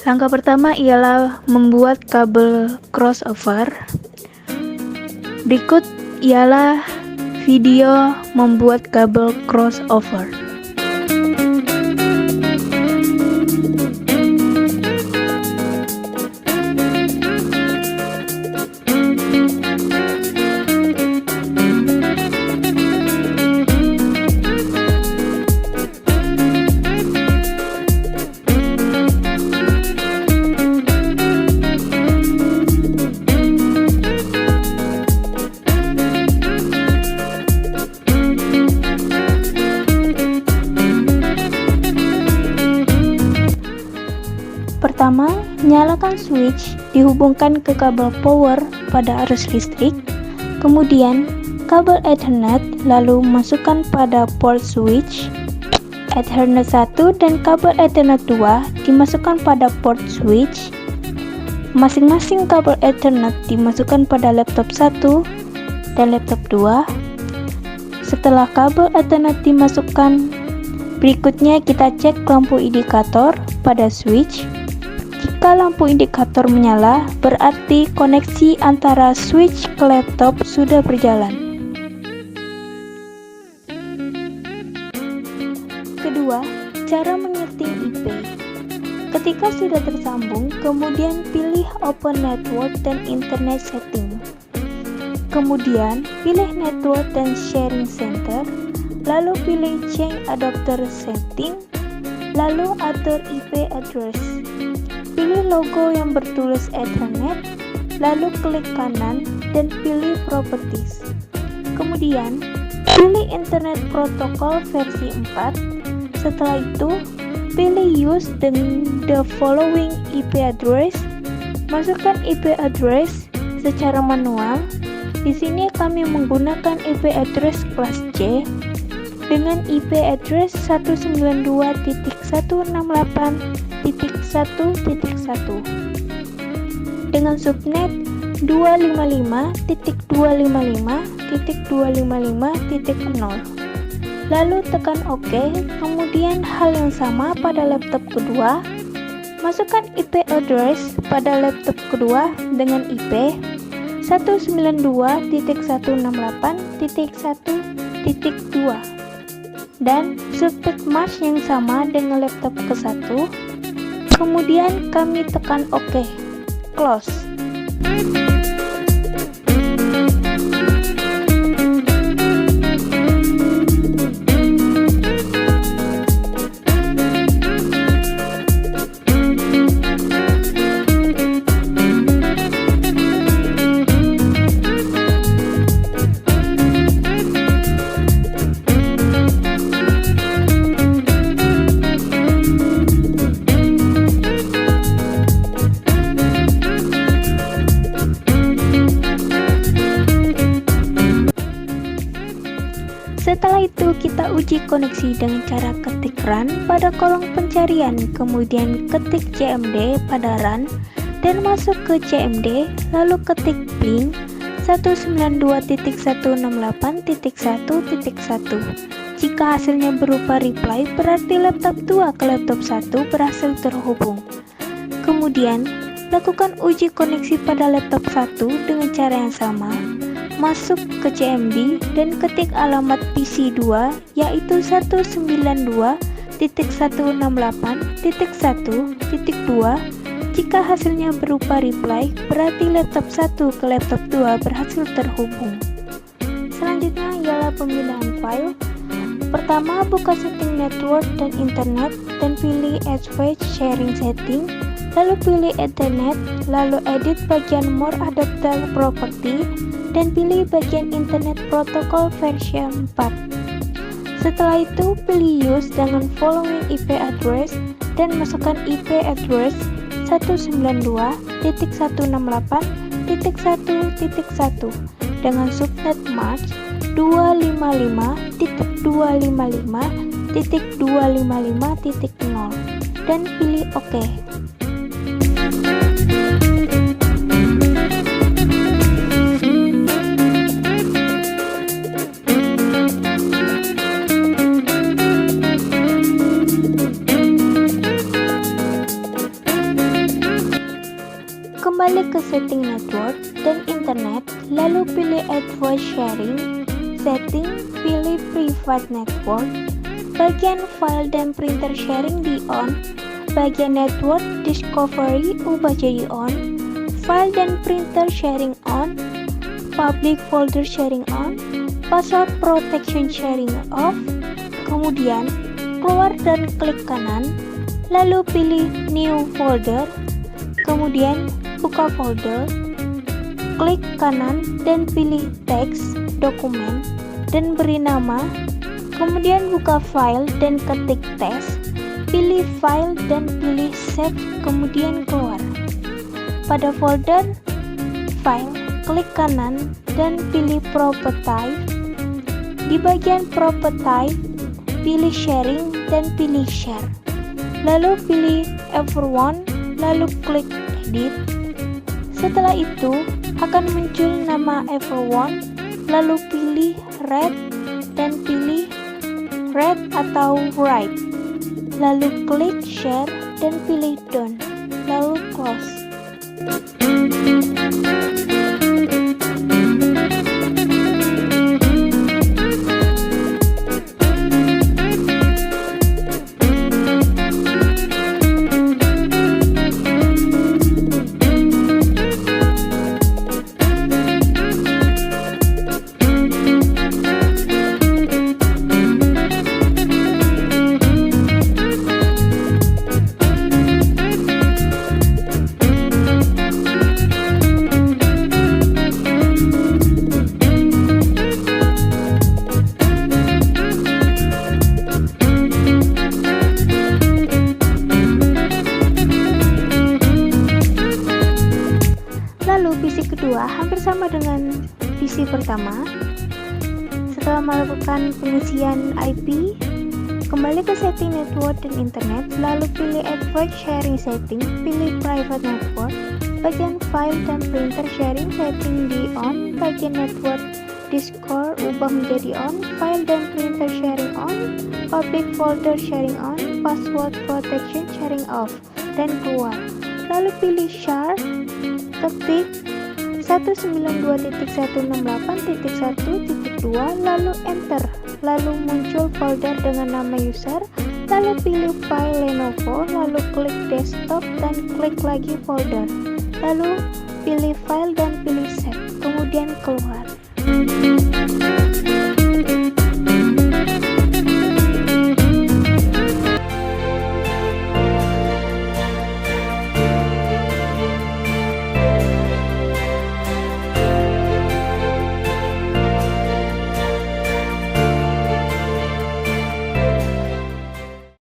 Langkah pertama ialah membuat kabel crossover. Berikut ialah video membuat kabel crossover. Pertama, nyalakan switch, dihubungkan ke kabel power pada arus listrik, kemudian kabel Ethernet, lalu masukkan pada port switch Ethernet 1 dan kabel Ethernet 2 dimasukkan pada port switch. Masing-masing kabel Ethernet dimasukkan pada laptop 1 dan laptop 2. Setelah kabel Ethernet dimasukkan, berikutnya kita cek lampu indikator pada switch. Jika lampu indikator menyala, berarti koneksi antara switch ke laptop sudah berjalan. Kedua, cara menyeting IP. Ketika sudah tersambung, kemudian pilih Open Network dan Internet Setting. Kemudian, pilih Network dan Sharing Center, lalu pilih Change Adapter Setting, lalu atur IP address. Pilih logo yang bertulis Ethernet, lalu klik kanan dan pilih Properties. Kemudian, pilih Internet Protocol versi 4. Setelah itu, pilih Use the following IP address. Masukkan IP address secara manual. Di sini kami menggunakan IP address kelas C dengan IP address 192.168.1.1 dengan subnet 255.255.255.0. Lalu tekan OK. Kemudian hal yang sama pada laptop kedua. Masukkan IP address pada laptop kedua dengan IP 192.168.1.2 dan subnet mask yang sama dengan laptop ke-1. Kemudian kami tekan OK. Close. Setelah itu kita uji koneksi dengan cara ketik run pada kolom pencarian, kemudian ketik cmd pada run dan masuk ke cmd, lalu ketik ping 192.168.1.1. Jika hasilnya berupa reply, berarti laptop 2 ke laptop 1 berhasil terhubung. Kemudian, lakukan uji koneksi pada laptop 1 dengan cara yang sama. Masuk ke CMD dan ketik alamat PC 2 yaitu 192.168.1.2. Jika hasilnya berupa reply, berarti laptop 1 ke laptop 2 berhasil terhubung. Selanjutnya ialah pemindahan file. Pertama, buka setting network dan internet dan pilih Switch Sharing Setting, lalu pilih Ethernet, lalu edit bagian More Adapter Property dan pilih bagian Internet Protocol version 4. Setelah itu, pilih Use dengan following IP address dan masukkan IP address 192.168.1.1 dengan subnet mask 255.255.255.0 dan pilih OK. setting network dan internet, lalu pilih advanced sharing, setting, pilih private network, bagian file dan printer sharing di on, bagian network discovery ubah jadi on, file dan printer sharing on, public folder sharing on, password protection sharing off, kemudian keluar dan klik kanan, lalu pilih new folder, kemudian buka folder, klik kanan dan pilih teks, dokumen, dan beri nama, kemudian buka file dan ketik teks, pilih file dan pilih save, kemudian keluar. Pada folder file, klik kanan dan pilih property. Di bagian property, pilih sharing dan pilih share. Lalu pilih everyone, lalu klik edit. Setelah itu akan muncul nama everyone, lalu pilih read dan pilih read atau write. Lalu klik share dan pilih done, lalu close. Visi kedua hampir sama dengan visi pertama. Setelah melakukan pengisian IP, kembali ke setting network dan internet, lalu pilih advanced sharing setting, pilih private network, bagian file dan printer sharing setting di on, bagian network Discord ubah menjadi on, file dan printer sharing on, public folder sharing on, password protection sharing off, dan keluar. Lalu pilih share, ketik 192.168.1.2, lalu enter, lalu muncul folder dengan nama user, lalu pilih file Lenovo, lalu klik desktop dan klik lagi folder, lalu pilih file dan pilih save, kemudian keluar.